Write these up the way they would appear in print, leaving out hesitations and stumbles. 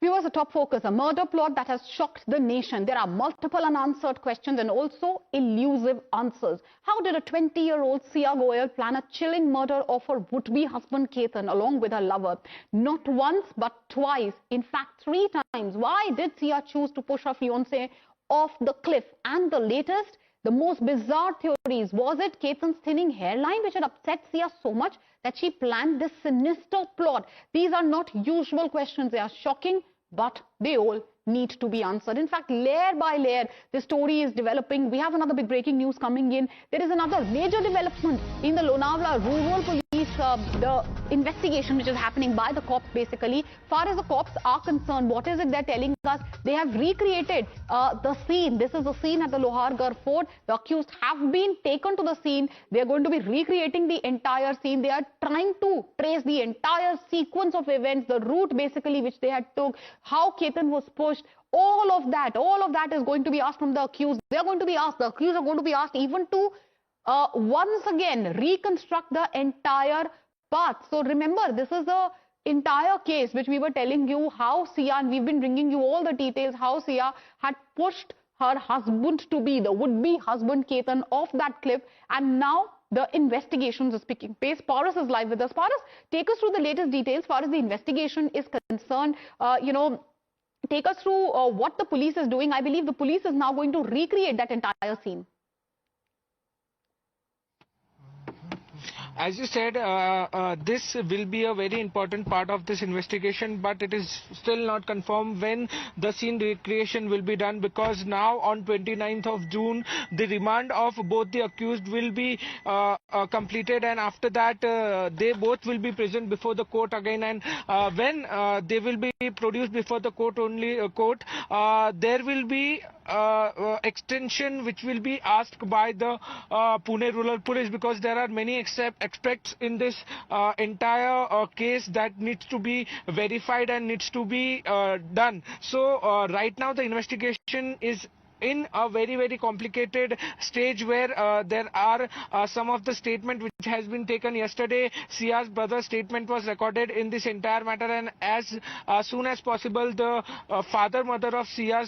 Viewers, a top focus, a murder plot that has shocked the nation. There are multiple unanswered questions and also elusive answers. How did a 20-year-old Sia Goyal plan a chilling murder of her would-be husband Ketan along with her lover? Not once, but twice. In fact, 3 times. Why did Sia choose to push her fiancé off the cliff? And the latest, the most bizarre theories. Was it Ketan's thinning hairline which had upset Sia so much that she planned this sinister plot? These are not usual questions. They are shocking, but they all need to be answered. In fact, layer by layer, the story is developing. We have another big breaking news coming in. There is another major development in the Lonavala Rural Police, the investigation which is happening by the cops basically. Far as the cops are concerned, what is it they're telling us? They have recreated the scene. This is the scene at the Lohargarh Fort. The accused have been taken to the scene. They're going to be recreating the entire scene. They are trying to trace the entire sequence of events, the route basically which they had took, how Ketan was pushed. All of that is going to be asked from the accused. They're going to be asked, the accused are going to be asked even to once again reconstruct the entire path. So remember, this is the entire case which we were telling you how Sia, and we've been bringing you all the details, how Sia had pushed her husband to be, the would-be husband Ketan, off that cliff, and now the investigations is picking pace. Paras is live with us. Paras, take us through the latest details as far as the investigation is concerned. Take us through what the police is doing. I believe the police is now going to recreate that entire scene. As you said, this will be a very important part of this investigation, but it is still not confirmed when the scene recreation will be done, because now on 29th of June, the remand of both the accused will be completed, and after that, they both will be present before the court again, and when they will be produced before the court, there will be extension which will be asked by the Pune Rural Police, because there are many aspects in this entire case that needs to be verified and needs to be done. So right now the investigation is in a very, very complicated stage where there are some of the statement which has been taken yesterday. Sia's brother's statement was recorded in this entire matter, and as soon as possible the mother of Sia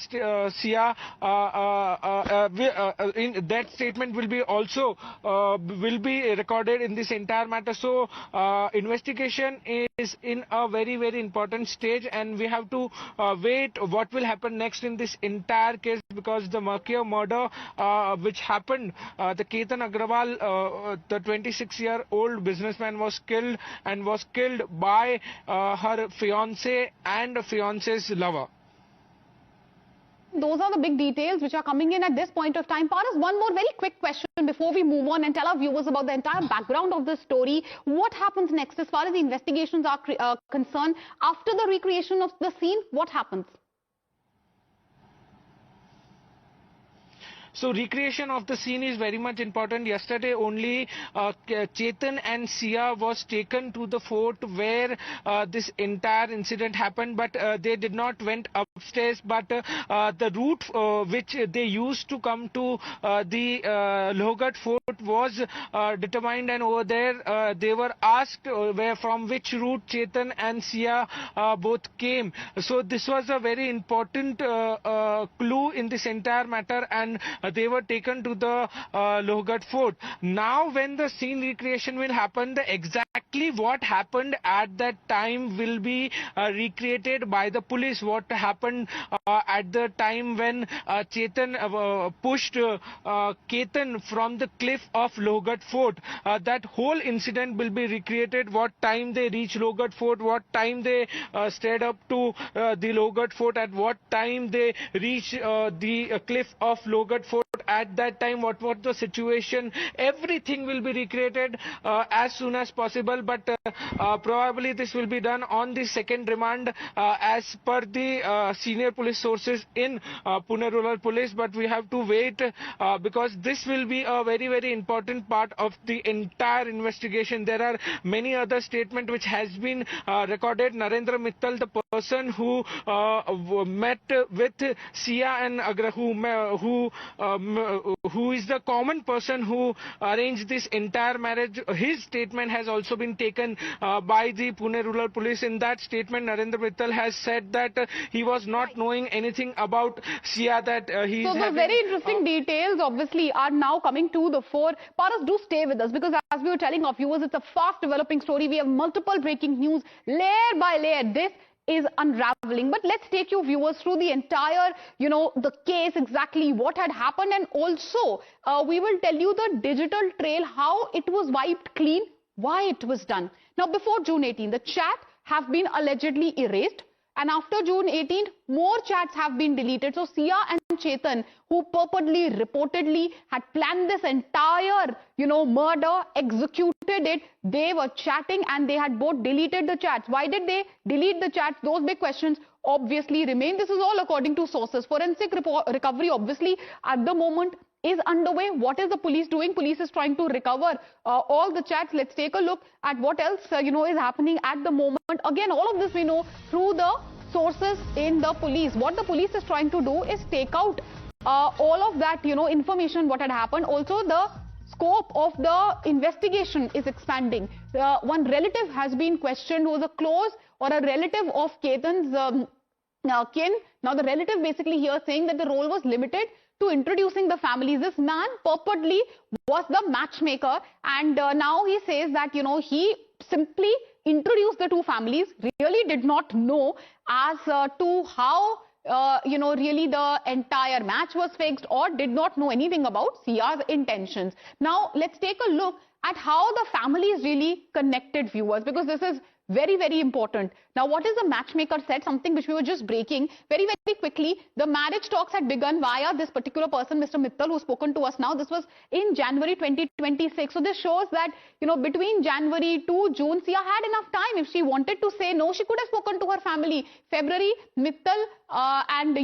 in that statement will be also will be recorded in this entire matter. So investigation is in a very, very important stage, and we have to wait what will happen next in this entire case, because the murder which happened, the Ketan Agrawal, the 26-year-old businessman, was killed, and was killed by her fiancé and fiancé's lover. Those are the big details which are coming in at this point of time. Paras, one more very quick question before we move on and tell our viewers about the entire background of this story. What happens next as far as the investigations are concerned? After the recreation of the scene, what happens? So recreation of the scene is very much important. Yesterday only Ketan and Sia was taken to the fort where this entire incident happened, but they did not went upstairs, but the route which they used to come to the Lohargarh fort was determined, and over there they were asked from which route Ketan and Sia both came. So this was a very important clue in this entire matter, and they were taken to the Lohargarh fort. Now when the scene recreation will happen, exactly what happened at that time will be recreated by the police. What happened at the time when Ketan pushed Ketan from the cliff of Lohargarh fort, that whole incident will be recreated. What time they reached Lohargarh fort, what time they stayed up to the Lohargarh fort, at what time they reached the cliff of Lohargarh fort, at that time what was the situation. Everything will be recreated as soon as possible, but probably this will be done on the second remand as per the senior police sources in Pune Rural Police. But we have to wait because this will be a very, very important part of the entire investigation. There are many other statements which has been recorded. Narendra Mittal, the person who met with Sia and Agra, who who is the common person who arranged this entire marriage, his statement has also been taken by the Pune Rural Police. In that statement, Narendra Mittal has said that he was not knowing anything about Sia, that he is So the very interesting details obviously are now coming to the fore. Paras, do stay with us, because as we were telling our viewers, it's a fast developing story. We have multiple breaking news, layer by layer. This is unraveling. But let's take you viewers through the entire, the case, exactly what had happened. And also, we will tell you the digital trail, how it was wiped clean, why it was done. Now, before June 18, the chat have been allegedly erased. And after June 18th, more chats have been deleted. So Sia and Ketan, who purportedly, reportedly had planned this entire, murder, executed it, they were chatting and they had both deleted the chats. Why did they delete the chats? Those big questions obviously remain. This is all according to sources. Forensic recovery, obviously, at the moment is underway. What is the police doing? Police is trying to recover all the chats. Let's take a look at what else, is happening at the moment. Again, all of this we know through the sources in the police. What the police is trying to do is take out all of that, information, what had happened. Also, the scope of the investigation is expanding. One relative has been questioned who was a close or a relative of Ketan's kin. Now, the relative basically here saying that the role was limited to introducing the families. This man purportedly was the matchmaker, and now he says that, he simply introduced the two families, really did not know as to how, really the entire match was fixed, or did not know anything about Sia's intentions. Now, let's take a look at how the families really connected, viewers, because this is very, very important. Now, what is the matchmaker said? Something which we were just breaking very, very quickly. The marriage talks had begun via this particular person, Mr. Mittal, who's spoken to us now. This was in January 2026. So this shows that, between January to June, Sia had enough time. If she wanted to say no, she could have spoken to her family. February, Mittal, and,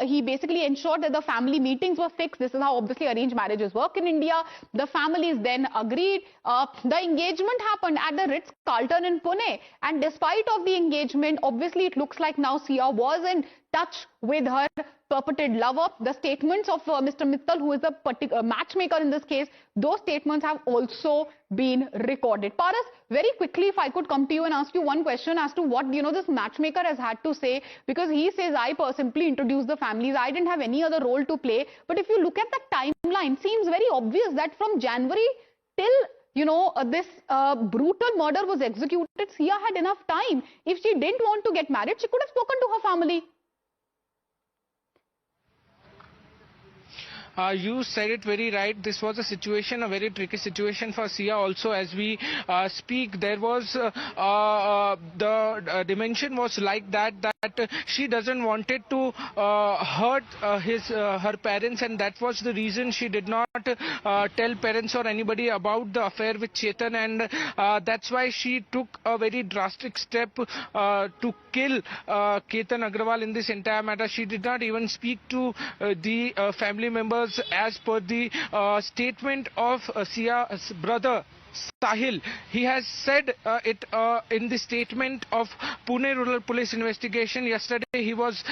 he basically ensured that the family meetings were fixed. This is how obviously arranged marriages work in India. The families then agreed. The engagement happened at the Ritz-Carlton in Pune. And despite of the engagement, obviously it looks like now Sia was in touch with her purported lover. The statements of Mr. Mittal, who is the matchmaker in this case, those statements have also been recorded. Paras, very quickly, if I could come to you and ask you one question as to what, this matchmaker has had to say, because he says, I simply introduced the families. I didn't have any other role to play. But if you look at the timeline, seems very obvious that from January till this brutal murder was executed, Sia had enough time. If she didn't want to get married, she could have spoken to her family. You said it very right. This was a very tricky situation for Sia also. As we speak, there was the dimension was like that she doesn't wanted to hurt her parents, and that was the reason she did not tell parents or anybody about the affair with Ketan, and that's why she took a very drastic step to kill Ketan Agrawal in this entire matter. She did not even speak to the family members. As per the statement of Sia's brother Sahil, he has said it in the statement of Pune Rural Police investigation. Yesterday he was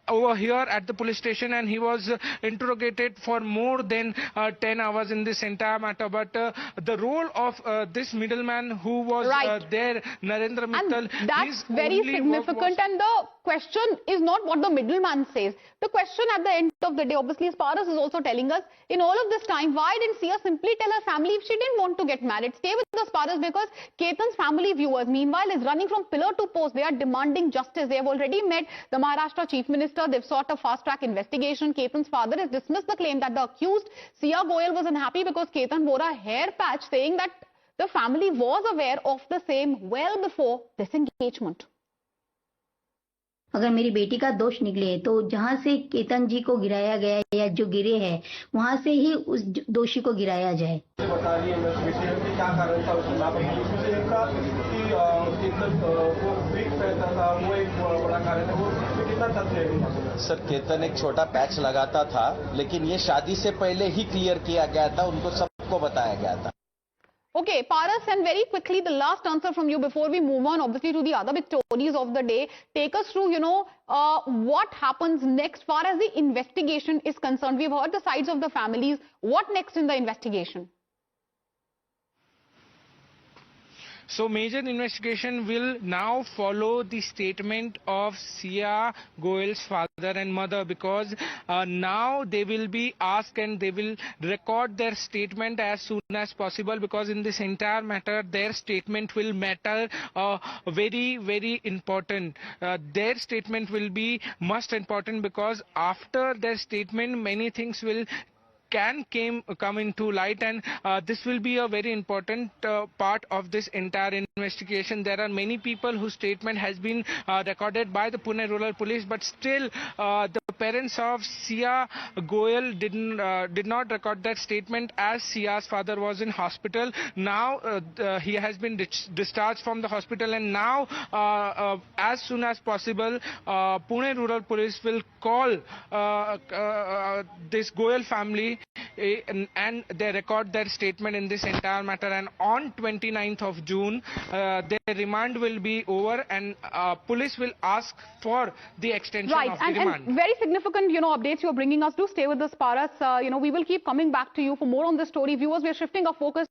over here at the police station and he was interrogated for more than 10 hours in this entire matter. But the role of this middleman who was there, Narendra Mittal, and that's very significant. And the question is not what the middleman says. The question at the end of the day, obviously, as Paras is also telling us, in all of this time, why didn't Sia simply tell her family if she didn't want to get married? Stay with us, Paras, because Ketan's family, viewers, meanwhile, is running from pillar to post. They are demanding justice. They have already met the Maharashtra Chief Minister. They've sought a fast-track investigation. Ketan's father has dismissed the claim that the accused, Sia Goyal, was unhappy because Ketan wore a hair patch, saying that the family was aware of the same well before this engagement. अगर मेरी बेटी का दोष निकले तो जहां से केतन जी को गिराया गया या जो गिरे हैं वहां से ही उस दोषी को गिराया जाए। बता रही है इन्वेस्टिगेशन में क्या कारण था उसके लापरवाही उसमें से एक था कि केतन वो वीक रहता था, वो एक बड़ा कारण है। वो कितना तथ्य है? सर, केतन एक छोटा पैच लगाता था, लेकिन ये शादी से पहले ही क्लियर किया गया था, उनको सबको बताया गया था। Okay, Paras, and very quickly, the last answer from you before we move on, obviously, to the other big stories of the day. Take us through, what happens next far as the investigation is concerned. We've heard the sides of the families. What next in the investigation? So major investigation will now follow the statement of Sia Goel's father and mother, because now they will be asked and they will record their statement as soon as possible, because in this entire matter their statement will matter very, very important. Their statement will be most important, because after their statement many things will come into light, and this will be a very important part of this entire investigation. There are many people whose statement has been recorded by the Pune Rural Police, but still the parents of Sia Goel did not record that statement, as Sia's father was in hospital. Now he has been discharged from the hospital, and now as soon as possible Pune Rural Police will call this Goel family and they record their statement in this entire matter, and on 29th of June their remand will be over, and police will ask for the extension of the remand. And very significant updates you're bringing us. Do stay with us, Paras. We will keep coming back to you for more on this story. Viewers, we are shifting our focus